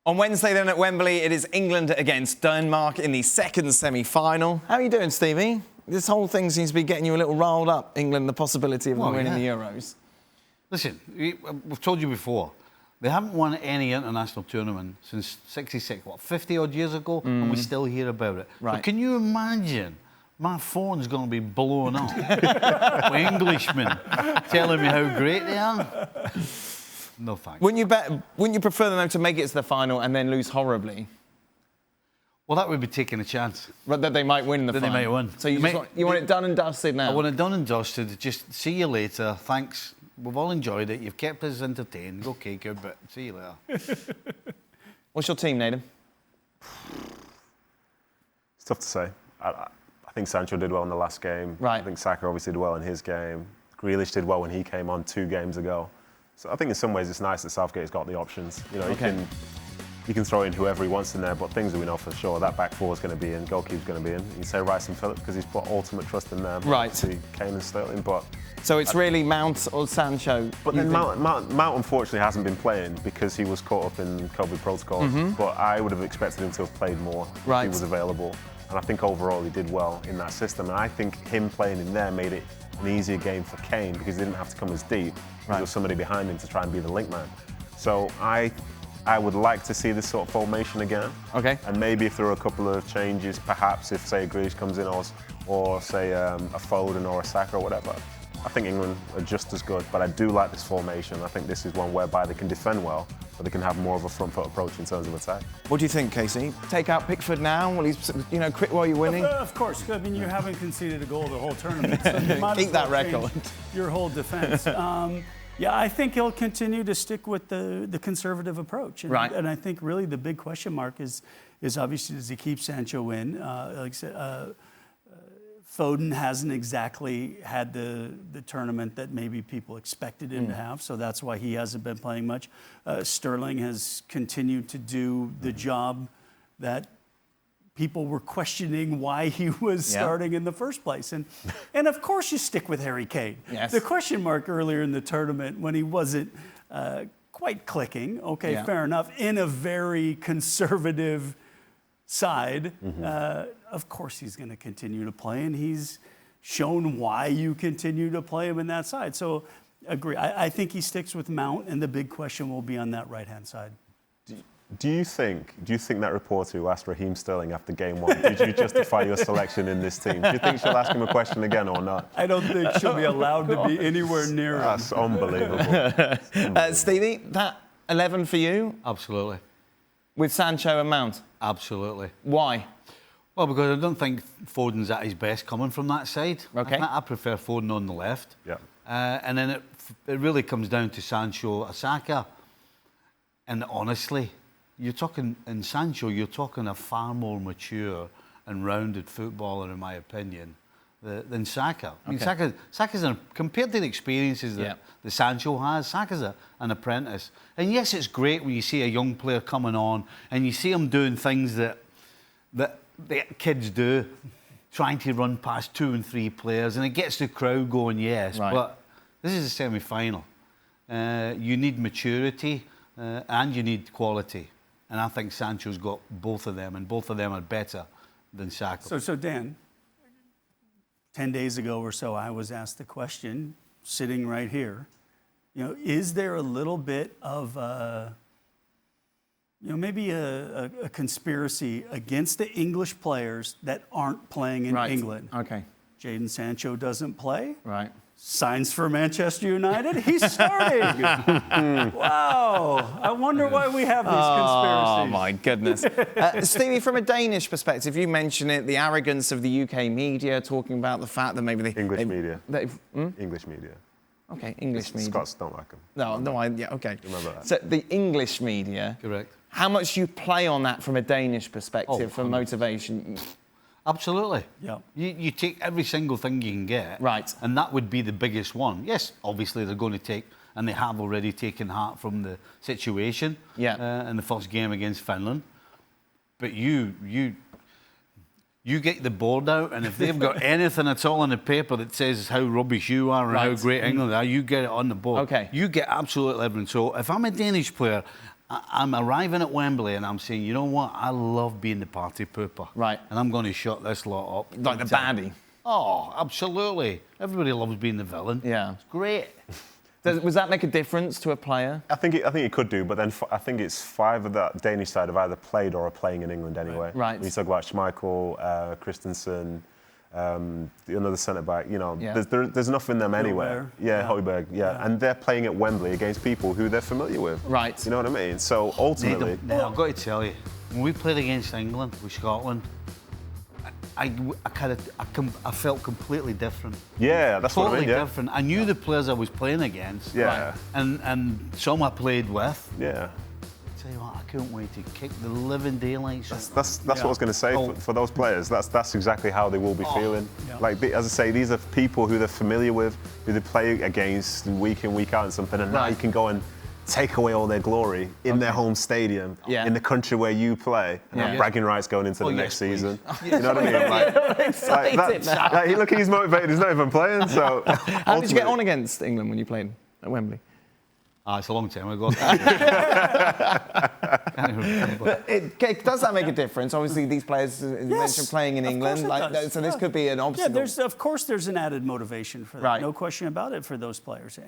On Wednesday, then, at Wembley, it is England against Denmark in the second semi-final. How are you doing, Stevie? This whole thing seems to be getting you a little riled up, England, the possibility of them winning the Euros. Listen, we've told you before, they haven't won any international tournament since 66, 50-odd years ago, and we still hear about it. Right. So can you imagine? My phone's going to be blowing up with Englishmen telling me how great they are. No thanks. Wouldn't you prefer them to make it to the final and then lose horribly? Well, that would be taking a chance. But that they might win the final. They might win. So you want it done and dusted now? I want it done and dusted. Just see you later. Thanks. We've all enjoyed it. You've kept us entertained. Okay, good, but see you later. What's your team, Nedum? It's tough to say. I think Sancho did well in the last game. Right. I think Saka obviously did well in his game. Grealish did well when he came on 2 games ago. So I think in some ways it's nice that Southgate's got the options. You know, he can throw in whoever he wants in there, but things that we know for sure, that back four is going to be in, goalkeeper's going to be in. You say Rice and Phillips because he's put ultimate trust in them. Right. See Kane and Sterling, but... So it's really Mount or Sancho? But then Mount unfortunately hasn't been playing because he was caught up in COVID protocols. But I would have expected him to have played more if he was available. And I think overall he did well in that system. And I think him playing in there made it an easier game for Kane because he didn't have to come as deep. There was somebody behind him to try and be the link man. So I would like to see this sort of formation again. Okay. And maybe if there are a couple of changes, perhaps if, say, Grealish comes in or say, a Foden or a Saka or whatever, I think England are just as good. But I do like this formation. I think this is one whereby they can defend well, but they can have more of a front foot approach in terms of attack. What do you think, Kasey? Take out Pickford now? Will he, quit while you're winning? Of course. I mean, you haven't conceded a goal the whole tournament. So you might keep that record. Your whole defence. Yeah, I think he'll continue to stick with the conservative approach. And, right. And I think really the big question mark is obviously, does he keep Sancho in? Like I said, Foden hasn't exactly had the tournament that maybe people expected him to have, so that's why he hasn't been playing much. Sterling has continued to do the job that people were questioning why he was starting in the first place. And of course you stick with Harry Kane. Yes. The question mark earlier in the tournament when he wasn't quite clicking, okay, fair enough, in a very conservative side, of course he's going to continue to play, and he's shown why you continue to play him in that side. So, agree. I think he sticks with Mount, and the big question will be on that right-hand side. Do you think that reporter who asked Raheem Sterling after game 1, did you justify your selection in this team? Do you think she'll ask him a question again or not? I don't think she'll be allowed to be anywhere near him. That's unbelievable. Stevie, that 11 for you? Absolutely. With Sancho and Mount? Absolutely. Why? Well, because I don't think Foden's at his best coming from that side. Okay. I prefer Foden on the left. Yeah. And then it really comes down to Sancho or Saka. And honestly, you're talking a far more mature and rounded footballer, in my opinion, than Saka. I mean, Saka's compared to the experiences that Sancho has, Saka's an apprentice. And yes, it's great when you see a young player coming on and you see him doing things that the kids do, trying to run past 2 and 3 players, and it gets the crowd going, yes. Right. But this is a semi-final. You need maturity and you need quality. And I think Sancho's got both of them, and both of them are better than Saka. So Dan, 10 days ago or so, I was asked the question, sitting right here, is there a little bit of, maybe a conspiracy against the English players that aren't playing in England? Okay. Jadon Sancho doesn't play. Right. Signs for Manchester United. He's starting. Wow. I wonder why we have these conspiracies. Oh, my goodness. Stevie, from a Danish perspective, you mentioned it, the arrogance of the UK media, talking about the fact that maybe English media. English media. Okay, English media. Scots don't like them. Okay. Remember that. So the English media. Correct. How much do you play on that from a Danish perspective for motivation? Absolutely. Yeah. You take every single thing you can get. Right. And that would be the biggest one. Yes, obviously they're going to take, and they have already taken heart from the situation in the first game against Finland. But you get the board out, and if they've got anything at all on the paper that says how rubbish you are and how great England are, you get it on the board. Okay. You get absolutely everything. So if I'm a Danish player, I'm arriving at Wembley and I'm saying, you know what? I love being the party pooper. Right. And I'm going to shut this lot up. Like the baddie. Oh, absolutely. Everybody loves being the villain. Yeah. It's great. Does that make a difference to a player? I think it could do, but then I think it's 5 of that Danish side have either played or are playing in England anyway. Right. When you talk about Schmeichel, Christensen, another centre-back, you know, there's enough in them anyway. Højbjerg, and they're playing at Wembley against people who they're familiar with. Right. You know what I mean? So ultimately... Nedum, I've got to tell you, when we played against England, with Scotland, I felt completely different. Yeah, that's totally what I mean, yeah. different. I knew the players I was playing against. Yeah. Right? And some I played with. Yeah. I tell you what, I couldn't wait to kick the living daylights. That's what I was going to say for those players. That's exactly how they will be feeling. Yeah. Like, as I say, these are people who they're familiar with, who they play against week in, week out and something, and now you can go and take away all their glory in their home stadium, in the country where you play, and have bragging rights going into the next season. You know what I mean? Look, he's motivated. He's not even playing. So, how did you get on against England when you played at Wembley? It's a long time ago. Does that make a difference? Obviously, these players mentioned playing in England, so this could be an obstacle. Yeah, of course, there's an added motivation for that. Right. No question about it for those players.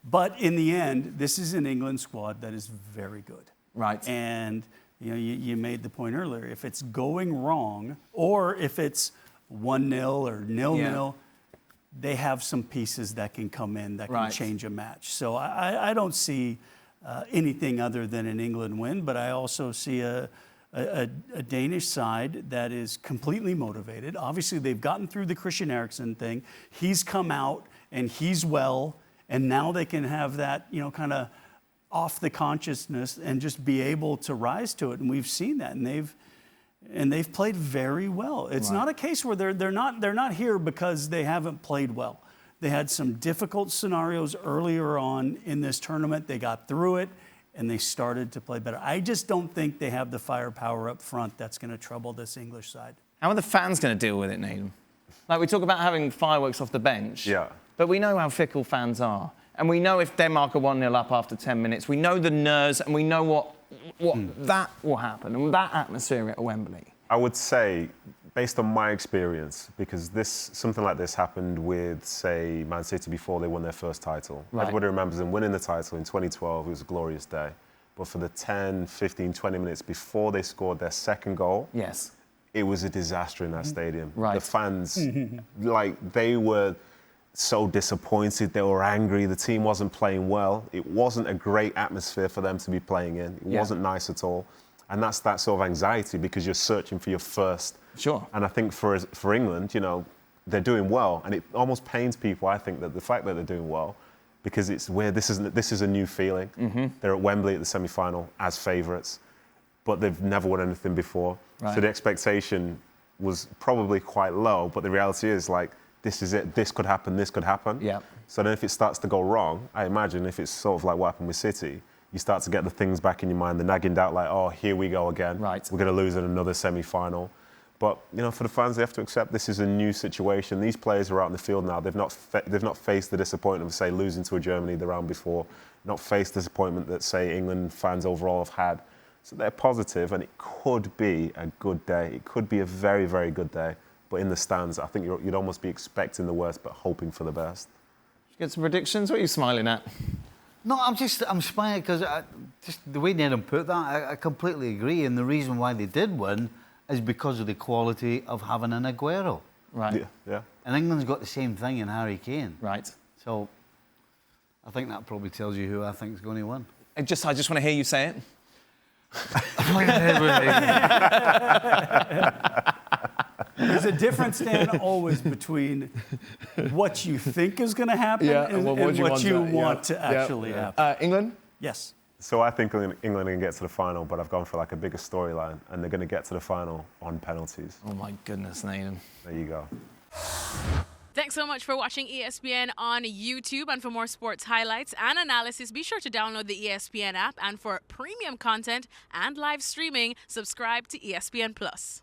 But in the end, this is an England squad that is very good. Right. And you made the point earlier. If it's going wrong, or if it's 1-0 or 0-0, they have some pieces that can come in that can change a match. So I don't see anything other than an England win, but I also see a Danish side that is completely motivated. Obviously, they've gotten through the Christian Eriksen thing. He's come out and he's well. And now they can have that, kind of off the consciousness and just be able to rise to it. And we've seen that, and they've played very well. It's not a case where they're not here because they haven't played well. They had some difficult scenarios earlier on in this tournament. They got through it, and they started to play better. I just don't think they have the firepower up front that's going to trouble this English side. How are the fans going to deal with it, Nedum? Like, we talk about having fireworks off the bench. Yeah. But we know how fickle fans are. And we know if Denmark are 1-0 up after 10 minutes, we know the nerves and we know what that will happen and that atmosphere at Wembley. I would say, based on my experience, because something like this happened with, say, Man City before they won their first title. Right. Everybody remembers them winning the title in 2012. It was a glorious day. But for the 10, 15, 20 minutes before they scored their second goal, it was a disaster in that stadium. Right. The fans, they were so disappointed, they were angry, the team wasn't playing well. It wasn't a great atmosphere for them to be playing in. It wasn't nice at all. And that's that sort of anxiety because you're searching for your first. Sure. And I think for England, they're doing well. And it almost pains people, I think, that the fact that they're doing well, because it's where this is a new feeling. Mm-hmm. They're at Wembley at the semi-final as favourites, but they've never won anything before. Right. So the expectation was probably quite low, but the reality is, this is it, this could happen, this could happen. Yeah. So then if it starts to go wrong, I imagine if it's sort of like what happened with City, you start to get the things back in your mind, the nagging doubt, oh, here we go again. Right. We're going to lose in another semi-final. But, for the fans, they have to accept this is a new situation. These players are out in the field now. They've not faced the disappointment of, say, losing to a Germany the round before, not faced disappointment that, say, England fans overall have had. So they're positive, and it could be a good day. It could be a very, very good day. But in the stands, I think you'd almost be expecting the worst, but hoping for the best. Did you get some predictions? What are you smiling at? No, I'm smiling because just the way Nedum put that, I completely agree. And the reason why they did win is because of the quality of having an Aguero. Right. Yeah. And England's got the same thing in Harry Kane. Right. So I think that probably tells you who I think is going to win. I just want to hear you say it. There's a difference, Dan, always between what you think is going to happen and what you want to actually happen. England? Yes. So I think England are going to get to the final, but I've gone for a bigger storyline, and they're going to get to the final on penalties. Oh my goodness, Nedum. There you go. Thanks so much for watching ESPN on YouTube. And for more sports highlights and analysis, be sure to download the ESPN app. And for premium content and live streaming, subscribe to ESPN Plus.